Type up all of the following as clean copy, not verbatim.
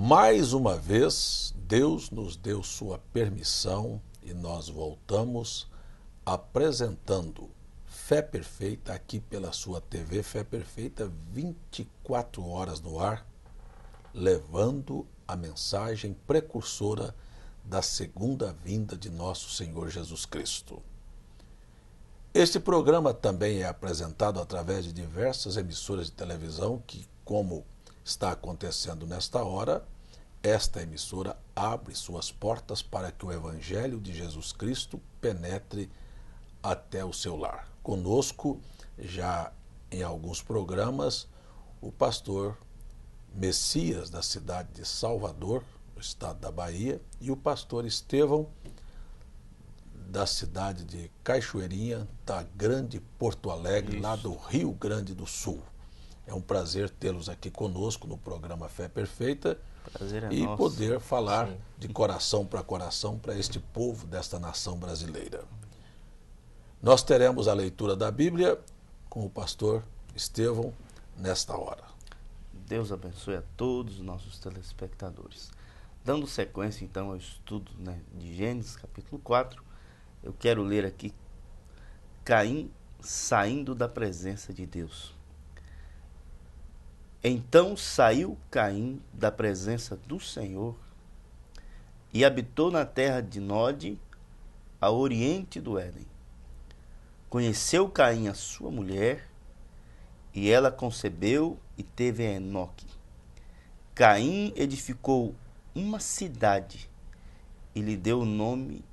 Mais uma vez, Deus nos deu sua permissão e nós voltamos apresentando Fé Perfeita aqui pela sua TV Fé Perfeita, 24 horas no ar, levando a mensagem precursora da segunda vinda de nosso Senhor Jesus Cristo. Este programa também é apresentado através de diversas emissoras de televisão que, como está acontecendo nesta hora, esta emissora abre suas portas para que o Evangelho de Jesus Cristo penetre até o seu lar. Conosco, já em alguns programas, o pastor Messias, da cidade de Salvador, no estado da Bahia, e o pastor Estevão, da cidade de Cachoeirinha, da grande Porto Alegre, lá do Rio Grande do Sul. É um prazer tê-los aqui conosco no programa Fé Perfeita e nosso. poder falar de coração para este povo desta nação brasileira. Nós teremos a leitura da Bíblia com o pastor Estevão nesta hora. Deus abençoe a todos os nossos telespectadores. Dando sequência então ao estudo, de Gênesis capítulo 4, eu quero ler aqui Caim saindo da presença de Deus. Então saiu Caim da presença do Senhor e habitou na terra de Nod, a oriente do Éden. Conheceu Caim a sua mulher, e ela concebeu e teve a Enoque. Caim edificou uma cidade e lhe deu o nome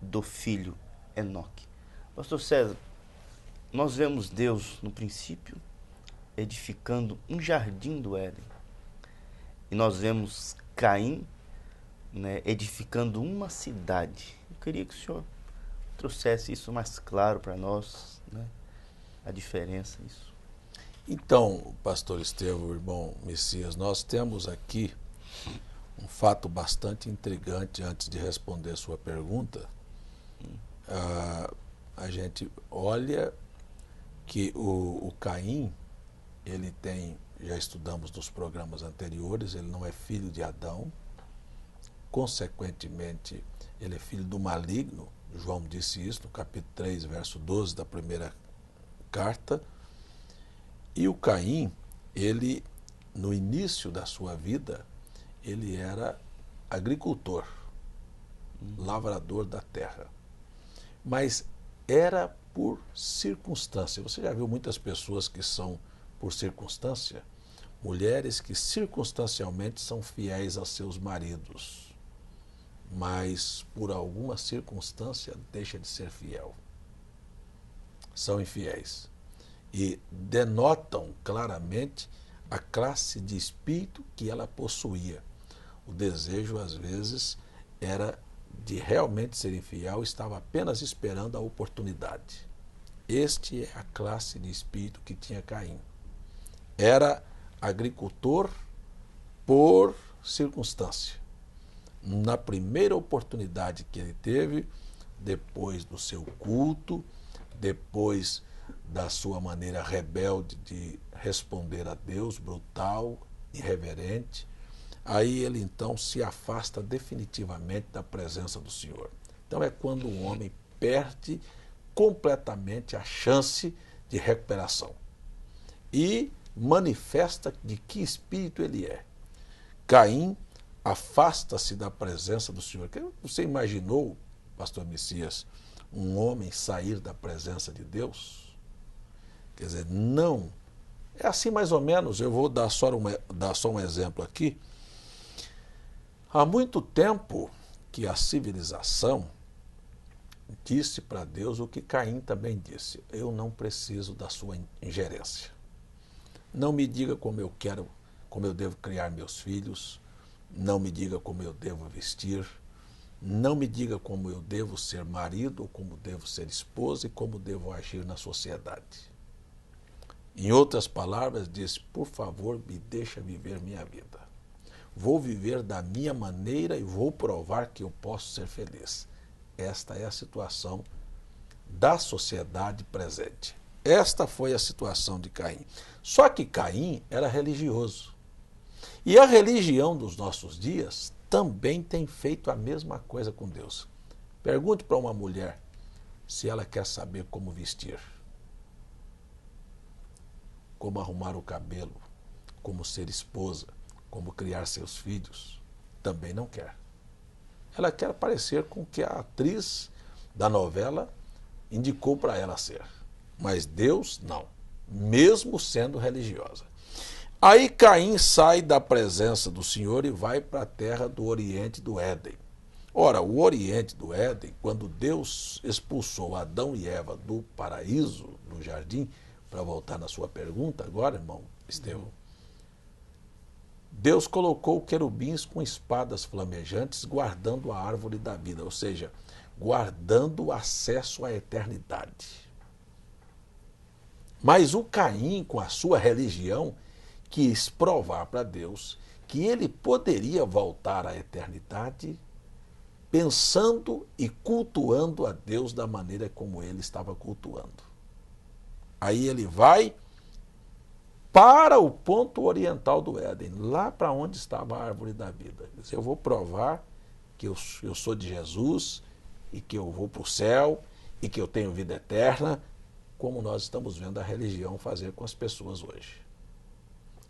do filho Enoque. Pastor César, nós vemos Deus no princípio edificando um jardim do Éden. E nós vemos Caim, edificando uma cidade. Eu queria que o senhor trouxesse isso mais claro para nós, a diferença disso. Então, pastor Estevão, irmão Messias, nós temos aqui um fato bastante intrigante antes de responder sua pergunta. A gente olha que o Caim, ele tem, já estudamos nos programas anteriores, ele não é filho de Adão, consequentemente, ele é filho do maligno. João disse isso no capítulo 3, verso 12 da primeira carta. E o Caim, ele, no início da sua vida, ele era agricultor, lavrador da terra. Mas era por circunstância. Você já viu muitas pessoas que são por circunstância? Mulheres que circunstancialmente são fiéis aos seus maridos, mas por alguma circunstância deixa de ser fiel. São infiéis. E denotam claramente a classe de espírito que ela possuía. O desejo, às vezes, era de realmente ser infiel, estava apenas esperando a oportunidade. Este é a classe de espírito que tinha Caim. Era agricultor por circunstância. Na primeira oportunidade que ele teve, depois do seu culto, depois da sua maneira rebelde de responder a Deus, brutal, irreverente, aí ele então se afasta definitivamente da presença do Senhor. Então é quando o homem perde completamente a chance de recuperação e manifesta de que espírito ele é. Caim afasta-se da presença do Senhor. Você imaginou, pastor Messias, um homem sair da presença de Deus? Quer dizer, não. É assim mais ou menos, eu vou dar só um exemplo aqui. Há muito tempo que a civilização disse para Deus o que Caim também disse: eu não preciso da sua ingerência. Não me diga como eu quero, como eu devo criar meus filhos, não me diga como eu devo vestir, não me diga como eu devo ser marido, ou como devo ser esposa e como devo agir na sociedade. Em outras palavras, diz: por favor, me deixa viver minha vida. Vou viver da minha maneira e vou provar que eu posso ser feliz. Esta é a situação da sociedade presente. Esta foi a situação de Caim. Só que Caim era religioso. E a religião dos nossos dias também tem feito a mesma coisa com Deus. Pergunte para uma mulher se ela quer saber como vestir, como arrumar o cabelo, como ser esposa, como criar seus filhos. Também não quer. Ela quer parecer com o que a atriz da novela indicou para ela ser. Mas Deus não, mesmo sendo religiosa. Aí Caim sai da presença do Senhor e vai para a terra do Oriente do Éden. Ora, o Oriente do Éden, quando Deus expulsou Adão e Eva do paraíso, no jardim, para voltar na sua pergunta agora, irmão Estevão, Deus colocou querubins com espadas flamejantes guardando a árvore da vida, ou seja, guardando o acesso à eternidade. Mas o Caim, com a sua religião, quis provar para Deus que ele poderia voltar à eternidade pensando e cultuando a Deus da maneira como ele estava cultuando. Aí ele vai para o ponto oriental do Éden, lá para onde estava a árvore da vida. Ele diz, eu vou provar que eu sou de Jesus e que eu vou para o céu e que eu tenho vida eterna, como nós estamos vendo a religião fazer com as pessoas hoje.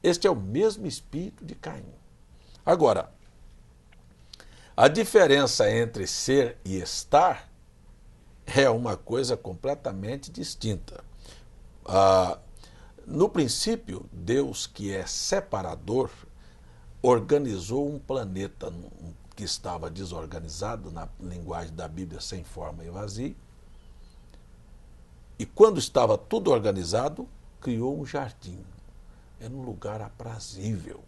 Este é o mesmo espírito de Caim. Agora, a diferença entre ser e estar é uma coisa completamente distinta. No princípio, Deus, que é separador, organizou um planeta que estava desorganizado, na linguagem da Bíblia, sem forma e vazio. E quando estava tudo organizado, criou um jardim. Era um lugar aprazível,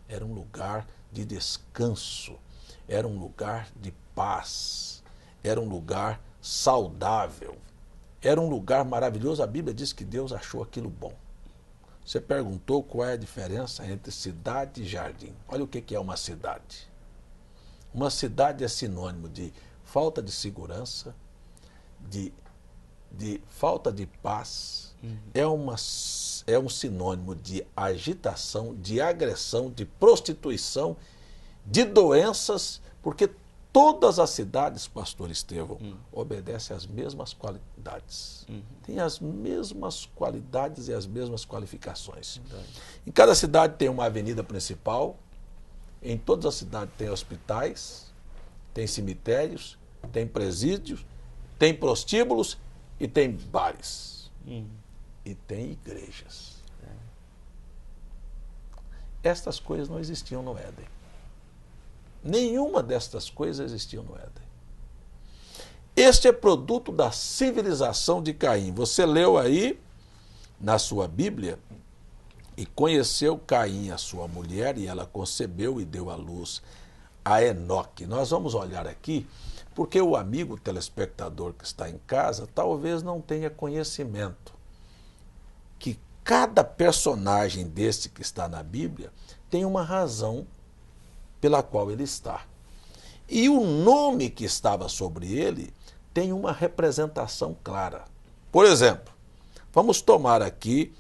era um lugar de descanso, era um lugar de paz, era um lugar saudável, era um lugar maravilhoso. A Bíblia diz que Deus achou aquilo bom. Você perguntou qual é a diferença entre cidade e jardim. Olha o que é uma cidade. Uma cidade é sinônimo de falta de segurança, de falta de paz, é um sinônimo de agitação, de agressão, de prostituição, de doenças, porque todas as cidades, pastor Estevão, obedecem às mesmas qualidades. Tem as mesmas qualidades e as mesmas qualificações. Em cada cidade tem uma avenida principal, em todas as cidades tem hospitais, tem cemitérios, tem presídios, tem prostíbulos e tem bares. E tem igrejas. Estas coisas não existiam no Éden. Nenhuma destas coisas existiam no Éden. Este é produto da civilização de Caim. Você leu aí na sua Bíblia, e conheceu Caim a sua mulher, e ela concebeu e deu à luz a Enoque. Nós vamos olhar aqui, porque o amigo telespectador que está em casa talvez não tenha conhecimento que cada personagem deste que está na Bíblia tem uma razão pela qual ele está. E o nome que estava sobre ele tem uma representação clara. Por exemplo, vamos tomar aqui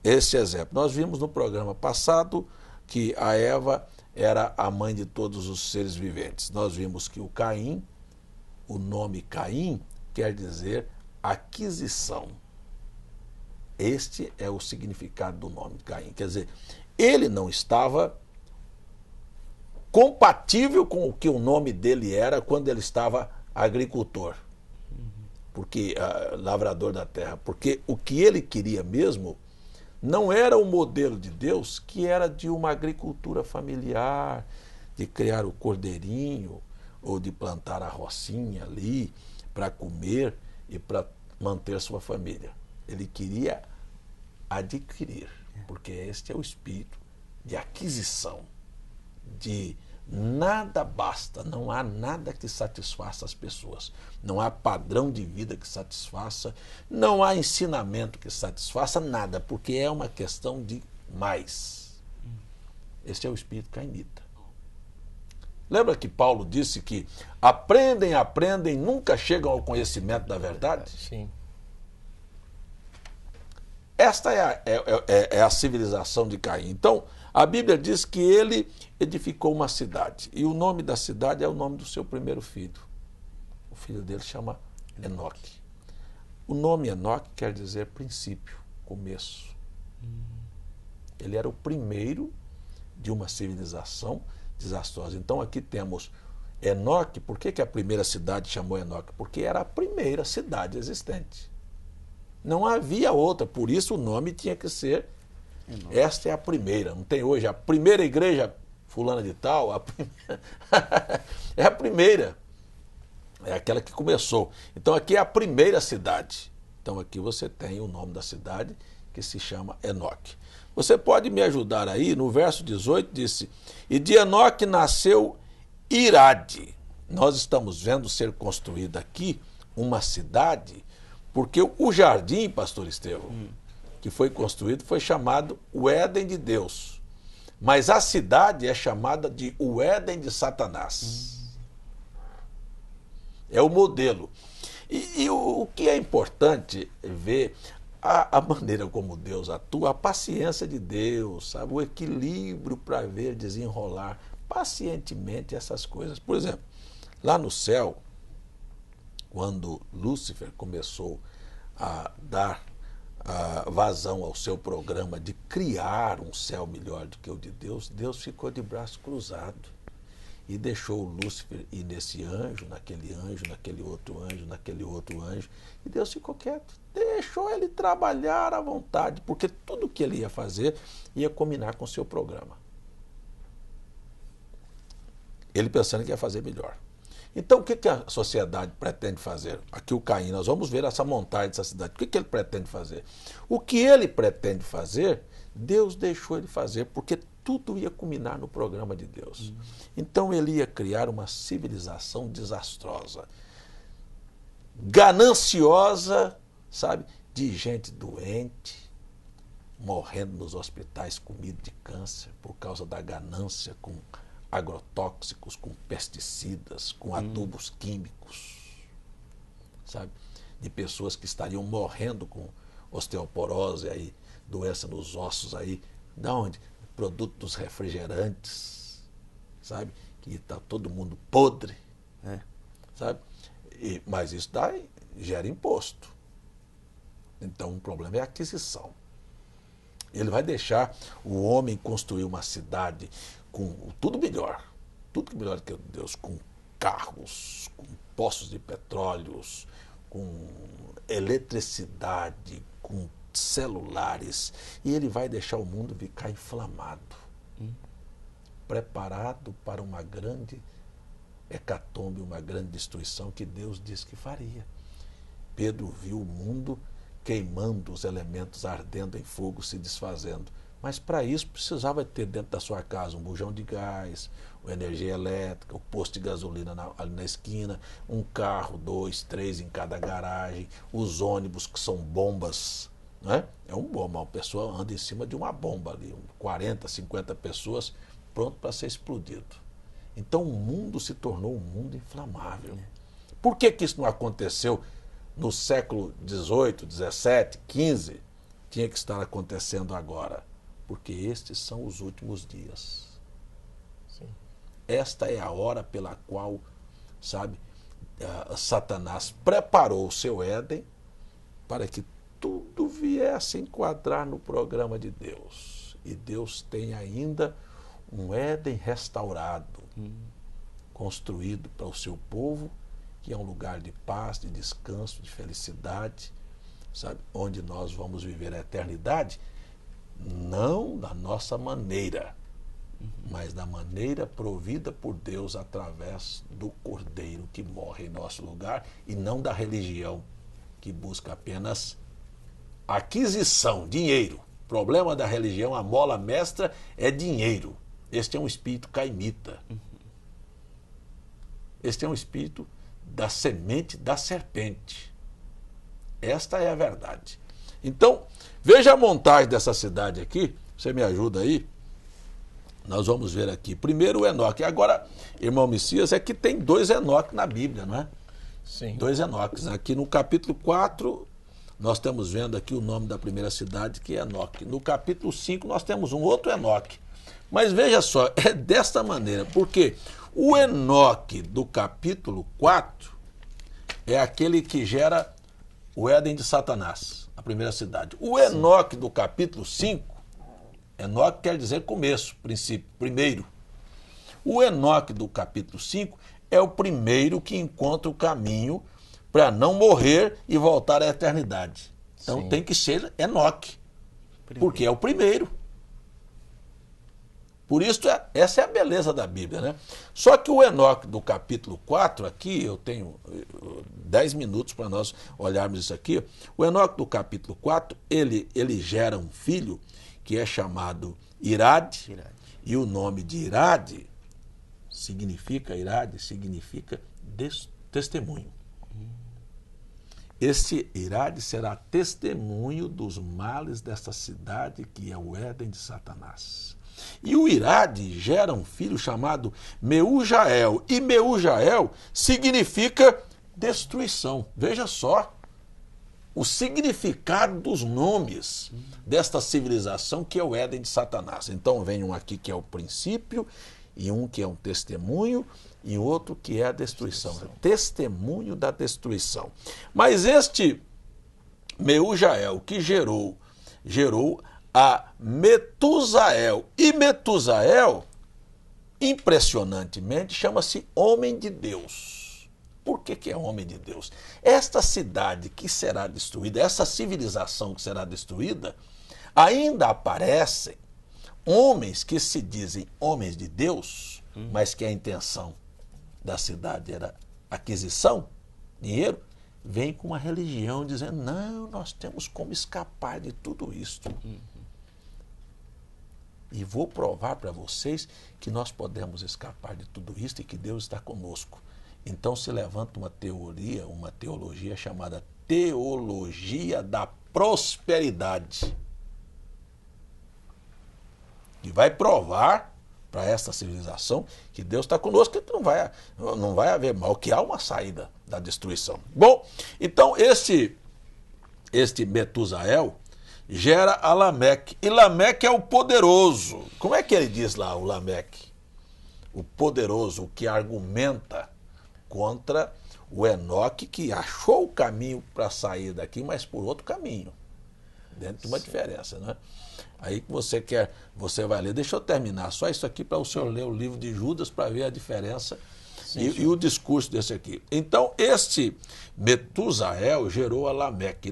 este exemplo. Nós vimos no programa passado que a Eva era a mãe de todos os seres viventes. Nós vimos que o Caim, o nome Caim, quer dizer aquisição. Este é o significado do nome Caim. Quer dizer, ele não estava compatível com o que o nome dele era quando ele estava agricultor, porque lavrador da terra, porque o que ele queria mesmo não era o modelo de Deus, que era de uma agricultura familiar, de criar o cordeirinho, ou de plantar a rocinha ali para comer e para manter sua família. Ele queria adquirir, porque este é o espírito de aquisição, de nada basta, não há nada que satisfaça as pessoas, não há padrão de vida que satisfaça, não há ensinamento que satisfaça, nada, porque é uma questão de mais. Este é o espírito cainita. Lembra que Paulo disse que aprendem, nunca chegam ao conhecimento da verdade? Sim. Esta é a civilização de Caim. Então, A Bíblia diz que ele edificou uma cidade. E o nome da cidade é o nome do seu primeiro filho. O filho dele chama Enoque. O nome Enoque quer dizer princípio, começo. Ele era o primeiro de uma civilização desastrosa. Então aqui temos Enoque. Por que a primeira cidade chamou Enoque? Porque era a primeira cidade existente. Não havia outra, por isso o nome tinha que ser Enoque. Esta é a primeira. Não tem hoje a primeira igreja fulana de tal, é a primeira. É aquela que começou. Então aqui é a primeira cidade. Então aqui você tem o nome da cidade que se chama Enoque. Você pode me ajudar aí? No verso 18 disse: e de Enoque nasceu Irade. Nós estamos vendo ser construída aqui uma cidade, porque o jardim, pastor Estevão, que foi construído, foi chamado o Éden de Deus. Mas a cidade é chamada de o Éden de Satanás. É o modelo. E o que é importante ver a maneira como Deus atua, a paciência de Deus, sabe? O equilíbrio para ver desenrolar pacientemente essas coisas. Por exemplo, lá no céu, quando Lúcifer começou a dar vazão ao seu programa de criar um céu melhor do que o de Deus, Deus ficou de braço cruzado e deixou Lúcifer ir nesse anjo, naquele outro anjo, e Deus ficou quieto, deixou ele trabalhar à vontade, porque tudo que ele ia fazer ia combinar com o seu programa. Ele pensando que ia fazer melhor. Então, o que a sociedade pretende fazer? Aqui o Caim, nós vamos ver essa montagem dessa cidade. O que ele pretende fazer? O que ele pretende fazer, Deus deixou ele fazer, porque tudo ia culminar no programa de Deus. Então, ele ia criar uma civilização desastrosa, gananciosa, sabe? De gente doente, morrendo nos hospitais, comido de câncer, por causa da ganância, com agrotóxicos, com pesticidas, com adubos químicos, sabe? De pessoas que estariam morrendo com osteoporose, aí, doença nos ossos, aí, da onde? Produto dos refrigerantes, sabe? Que está todo mundo podre, sabe? Mas isso gera imposto. Então o problema é a aquisição. Ele vai deixar o homem construir uma cidade com tudo melhor que Deus, com carros, com poços de petróleos, com eletricidade, com celulares, e ele vai deixar o mundo ficar inflamado, preparado para uma grande hecatombe, uma grande destruição que Deus disse que faria. Pedro viu o mundo queimando, os elementos ardendo em fogo, se desfazendo. Mas para isso precisava ter dentro da sua casa um bujão de gás, uma energia elétrica, um posto de gasolina ali na esquina, um carro, 2, 3 em cada garagem, os ônibus que são bombas, não é? É um bomba, uma pessoa anda em cima de uma bomba ali, 40, 50 pessoas pronto para ser explodido. Então o mundo se tornou um mundo inflamável. Por que isso não aconteceu no século XVIII, XVII, XV? Tinha que estar acontecendo agora. Porque estes são os últimos dias. Sim. Esta é a hora pela qual, sabe, Satanás preparou o seu Éden para que tudo viesse enquadrar no programa de Deus. E Deus tem ainda um Éden restaurado, construído para o seu povo, que é um lugar de paz, de descanso, de felicidade, sabe, onde nós vamos viver a eternidade. Não da nossa maneira, mas da maneira provida por Deus através do Cordeiro que morre em nosso lugar, e não da religião que busca apenas aquisição, dinheiro. O problema da religião, a mola mestra é dinheiro. Este é um espírito caimita. Este é um espírito da semente da serpente. Esta é a verdade. Então, veja a montagem dessa cidade aqui, você me ajuda aí? Nós vamos ver aqui. Primeiro o Enoque. Agora, irmão Messias, é que tem 2 Enoques na Bíblia, não é? Sim. 2 Enoques. Aqui no capítulo 4, nós estamos vendo aqui o nome da primeira cidade, que é Enoque. No capítulo 5, nós temos um outro Enoque. Mas veja só, é desta maneira, porque o Enoque do capítulo 4 é aquele que gera o Éden de Satanás, a primeira cidade. O Enoque do capítulo 5, Enoque quer dizer começo, princípio, primeiro. O Enoque do capítulo 5 é o primeiro que encontra o caminho para não morrer e voltar à eternidade. Então Sim. tem que ser Enoque, porque é o primeiro. Por isso, essa é a beleza da Bíblia, né? Só que o Enoque do capítulo 4, aqui, eu tenho 10 minutos para nós olharmos isso aqui. O Enoque do capítulo 4, ele gera um filho que é chamado Irade. E o nome de Irade significa testemunho. Esse Irade será testemunho dos males desta cidade que é o Éden de Satanás. E o Irade gera um filho chamado Meujael. E Meujael significa destruição. Veja só o significado dos nomes desta civilização que é o Éden de Satanás. Então vem um aqui que é o princípio, e um que é um testemunho, e outro que é a destruição. Testemunho da destruição. Mas este Meujael que gerou a Metusael. E Metusael, impressionantemente, chama-se homem de Deus. Por que é homem de Deus? Esta cidade que será destruída, essa civilização que será destruída, ainda aparecem homens que se dizem homens de Deus, mas que a intenção da cidade era aquisição, dinheiro, vem com uma religião dizendo, não, nós temos como escapar de tudo isso. E vou provar para vocês que nós podemos escapar de tudo isso e que Deus está conosco. Então se levanta uma teologia chamada teologia da prosperidade. E vai provar para esta civilização que Deus está conosco, que não vai haver mal, que há uma saída da destruição. Bom, então este Metusael gera a Lameque. E Lameque é o poderoso. Como é que ele diz lá, o Lameque? O poderoso, o que argumenta contra o Enoque, que achou o caminho para sair daqui, mas por outro caminho. Dentro de uma diferença, né? Aí que você vai ler. Deixa eu terminar só isso aqui para o senhor ler o livro de Judas para ver a diferença e o discurso desse aqui. Então, este Metusael gerou a Lameque.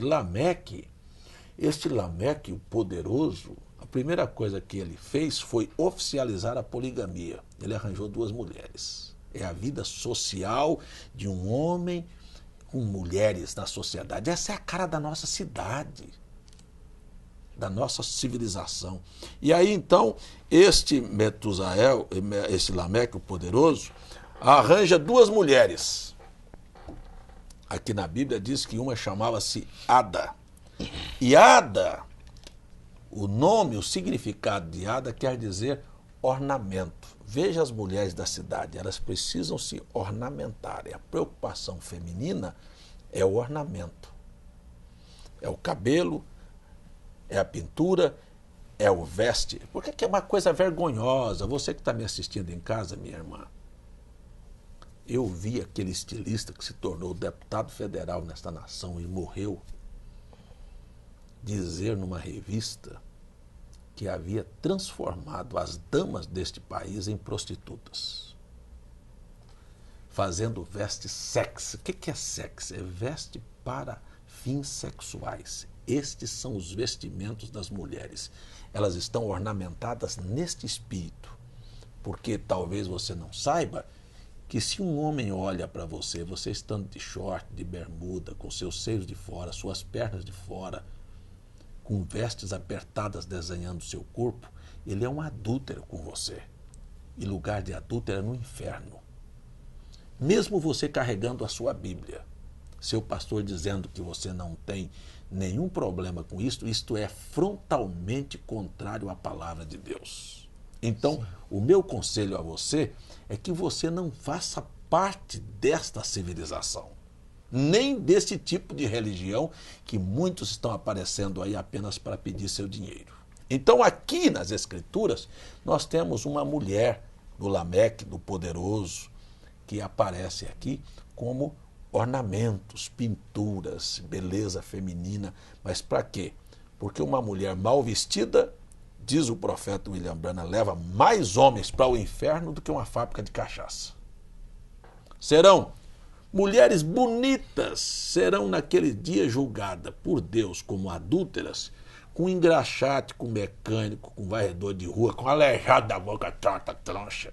Este Lameque, o poderoso, a primeira coisa que ele fez foi oficializar a poligamia. Ele arranjou 2 mulheres. É a vida social de um homem com mulheres na sociedade. Essa é a cara da nossa cidade, da nossa civilização. E aí, então, este Metusael, esse Lameque, o poderoso, arranja 2 mulheres. Aqui na Bíblia diz que uma chamava-se Ada. E Ada, o nome, o significado de Ada quer dizer ornamento. Veja as mulheres da cidade, elas precisam se ornamentar. A preocupação feminina é o ornamento. É o cabelo, é a pintura, é o veste. Porque é uma coisa vergonhosa. Você que está me assistindo em casa, minha irmã, eu vi aquele estilista que se tornou deputado federal nesta nação e morreu, dizer numa revista que havia transformado as damas deste país em prostitutas, fazendo veste sexy. O que é sexy? É veste para fins sexuais. Estes são os vestimentos das mulheres. Elas estão ornamentadas neste espírito, porque talvez você não saiba que se um homem olha para você, você estando de short, de bermuda, com seus seios de fora, suas pernas de fora, com vestes apertadas desenhando seu corpo, ele é um adúltero com você. E lugar de adúltero é no inferno. Mesmo você carregando a sua Bíblia, seu pastor dizendo que você não tem nenhum problema com isto, isto é frontalmente contrário à palavra de Deus. Então, sim, o meu conselho a você é que você não faça parte desta civilização. nem desse tipo de religião que muitos estão aparecendo aí apenas para pedir seu dinheiro. Então aqui nas Escrituras nós temos uma mulher do Lameque, do poderoso, que aparece aqui como ornamentos, pinturas, beleza feminina. Mas para quê? Porque uma mulher mal vestida, diz o profeta William Branham, leva mais homens para o inferno do que uma fábrica de cachaça. Serão mulheres bonitas, serão naquele dia julgadas por Deus como adúlteras, com engraxate, com mecânico, com varredor de rua, com aleijado da boca torta, troncha.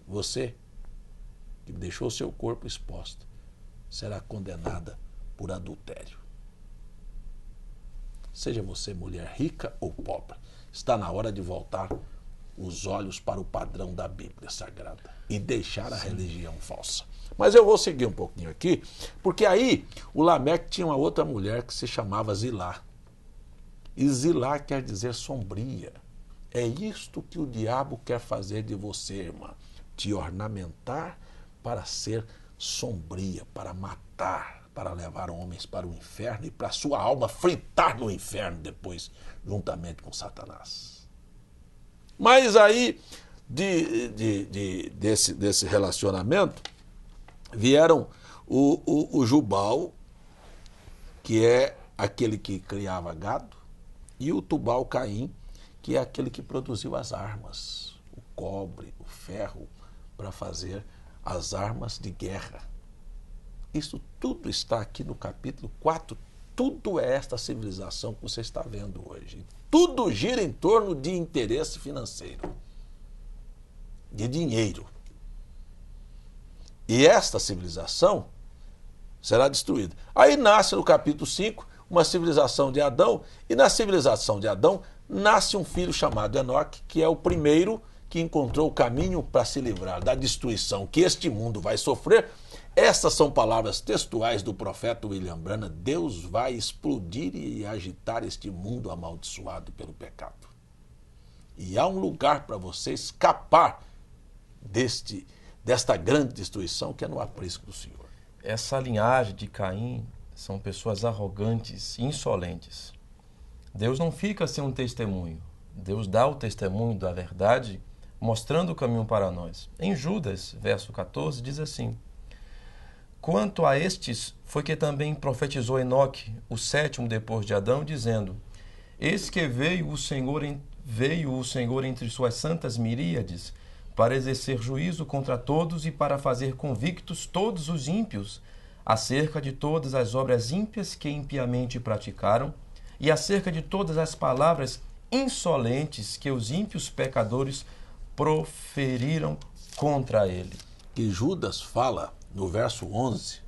Você, que deixou seu corpo exposto, será condenada por adultério. Seja você mulher rica ou pobre, está na hora de voltar os olhos para o padrão da Bíblia Sagrada e deixar a religião falsa. Mas eu vou seguir um pouquinho aqui, porque aí o Lameque tinha uma outra mulher que se chamava Zilá. E Zilá quer dizer sombria. É isto que o diabo quer fazer de você, irmã. Te ornamentar para ser sombria, para matar, para levar homens para o inferno e para sua alma fritar no inferno depois, juntamente com Satanás. Mas aí, desse relacionamento, vieram o Jubal, que é aquele que criava gado, e o Tubal-Caim, que é aquele que produziu as armas, o cobre, o ferro, para fazer as armas de guerra. Isso tudo está aqui no capítulo 4. Tudo é esta civilização que você está vendo hoje. Tudo gira em torno de interesse financeiro, de dinheiro. E esta civilização será destruída. Aí nasce no capítulo 5 uma civilização de Adão, e na civilização de Adão nasce um filho chamado Enoque, que é o primeiro que encontrou o caminho para se livrar da destruição que este mundo vai sofrer. Essas são palavras textuais do profeta William Branham. Deus vai explodir e agitar este mundo amaldiçoado pelo pecado. E há um lugar para você escapar desta grande destruição, que é no aprisco do Senhor. Essa linhagem de Caim são pessoas arrogantes, insolentes. Deus não fica sem um testemunho. Deus dá o testemunho da verdade, mostrando o caminho para nós. Em Judas, verso 14, diz assim: quanto a estes, foi que também profetizou Enoque, o sétimo depois de Adão, dizendo: eis que veio o Senhor entre suas santas miríades, para exercer juízo contra todos e para fazer convictos todos os ímpios, acerca de todas as obras ímpias que impiamente praticaram, e acerca de todas as palavras insolentes que os ímpios pecadores proferiram contra ele. Que Judas fala no verso 11,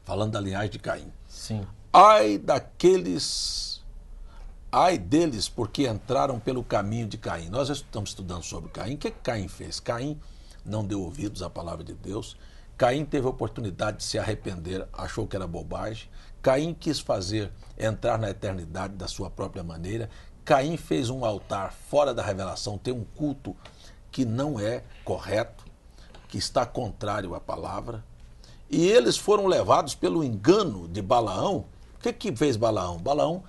falando da linhagem de Caim. Sim. Ai deles, porque entraram pelo caminho de Caim. Nós estamos estudando sobre Caim. O que Caim fez? Caim não deu ouvidos à palavra de Deus. Caim teve a oportunidade de se arrepender, achou que era bobagem. Caim quis entrar na eternidade da sua própria maneira. Caim fez um altar fora da revelação, tem um culto que não é correto, que está contrário à palavra. E eles foram levados pelo engano de Balaão. O que fez Balaão? Balaão,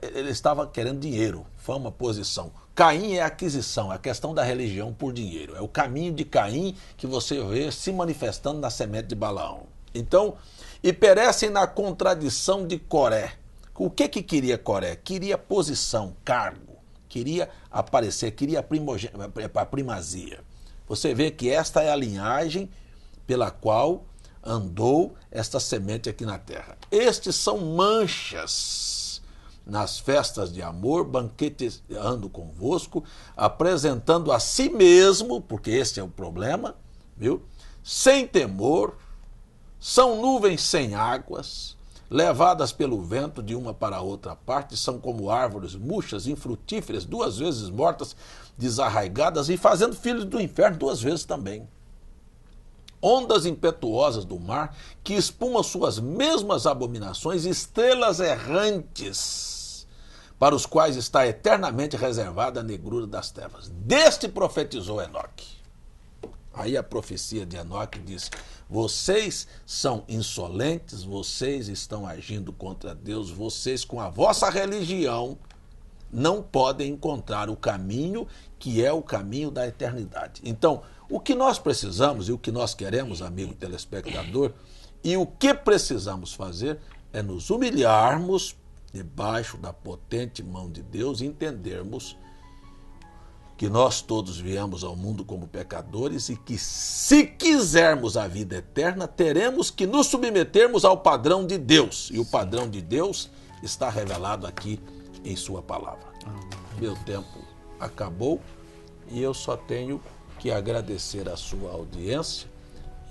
ele estava querendo dinheiro, fama, posição. Caim é aquisição, é a questão da religião por dinheiro. É o caminho de Caim que você vê se manifestando na semente de Balaão. Então, e perecem na contradição de Coré. O que queria Coré? Queria posição, cargo, queria aparecer, queria a primazia. Você vê que esta é a linhagem pela qual andou esta semente aqui na terra. Estes são manchas nas festas de amor, banqueteando convosco, apresentando a si mesmo, porque esse é o problema, viu? Sem temor, são nuvens sem águas, levadas pelo vento de uma para outra parte, são como árvores murchas, infrutíferas, 2 vezes mortas, desarraigadas e fazendo filhos do inferno 2 vezes também. Ondas impetuosas do mar, que espumam suas mesmas abominações, estrelas errantes, para os quais está eternamente reservada a negrura das trevas. Deste profetizou Enoque. Aí a profecia de Enoque diz: vocês são insolentes, vocês estão agindo contra Deus, vocês com a vossa religião não podem encontrar o caminho que é o caminho da eternidade. Então, o que nós precisamos e o que nós queremos, amigo telespectador, e o que precisamos fazer é nos humilharmos debaixo da potente mão de Deus e entendermos que nós todos viemos ao mundo como pecadores e que, se quisermos a vida eterna, teremos que nos submetermos ao padrão de Deus. E o padrão de Deus está revelado aqui em sua palavra. Meu tempo acabou e eu só tenho que agradecer a sua audiência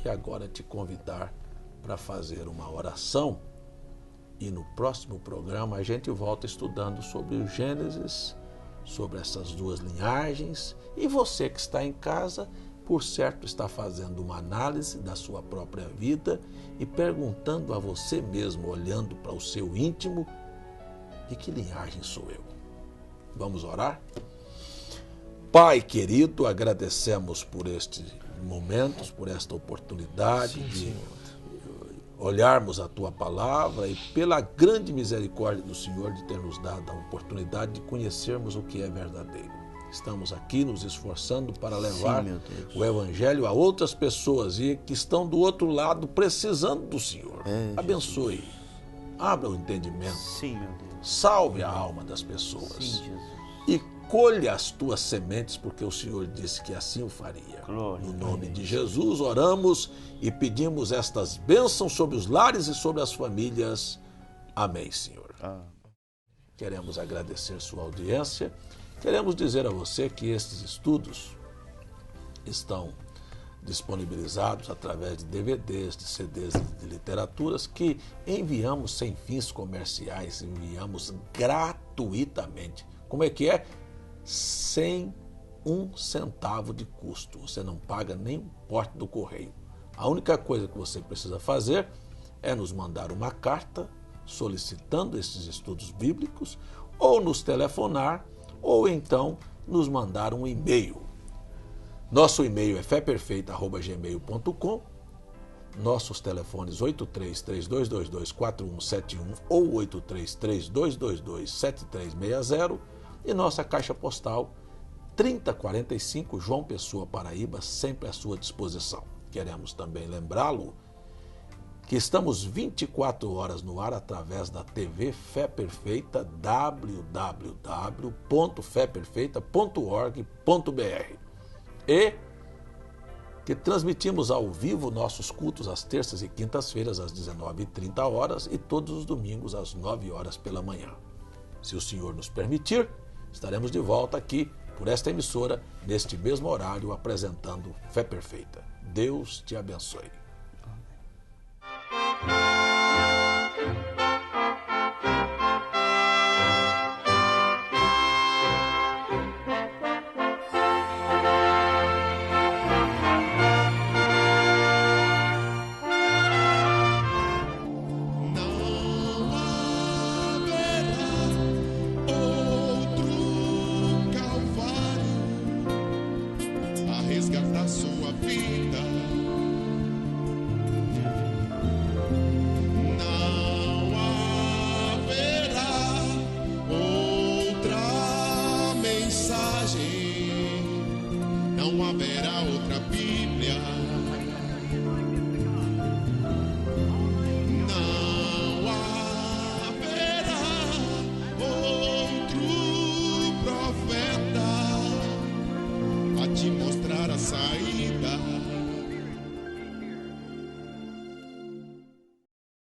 e agora te convidar para fazer uma oração. E no próximo programa a gente volta estudando sobre o Gênesis, sobre essas duas linhagens, e você que está em casa, por certo, está fazendo uma análise da sua própria vida e perguntando a você mesmo, olhando para o seu íntimo, de que linhagem sou eu? Vamos orar? Pai querido, agradecemos por estes momentos, por esta oportunidade de olharmos a Tua Palavra e pela grande misericórdia do Senhor de ter nos dado a oportunidade de conhecermos o que é verdadeiro. Estamos aqui nos esforçando para levar o Evangelho a outras pessoas e que estão do outro lado precisando do Senhor. Abençoe, abra o entendimento, salve a alma das pessoas e colha as tuas sementes, porque o Senhor disse que assim o faria. No nome de Jesus oramos e pedimos estas bênçãos sobre os lares e sobre as famílias. Amém, Senhor. Queremos agradecer sua audiência. Queremos dizer a você que estes estudos estão disponibilizados através de DVDs, de CDs de literaturas que enviamos sem fins comerciais, enviamos gratuitamente. Como é que é? Sem um centavo de custo. Você não paga nem o porte do correio. A única coisa que você precisa fazer é nos mandar uma carta solicitando esses estudos bíblicos, ou nos telefonar, ou então nos mandar um e-mail. Nosso e-mail é feperfeita@gmail.com, nossos telefones 8332224171 ou 8332227360 e nossa caixa postal 3045, João Pessoa, Paraíba, sempre à sua disposição. Queremos também lembrá-lo que estamos 24 horas no ar através da TV Fé Perfeita, www.feperfeita.org.br, e que transmitimos ao vivo nossos cultos às terças e quintas-feiras às 19h30 e todos os domingos às 9 horas pela manhã. Se o Senhor nos permitir, estaremos de volta aqui por esta emissora, neste mesmo horário, apresentando Fé Perfeita. Deus te abençoe. Amém.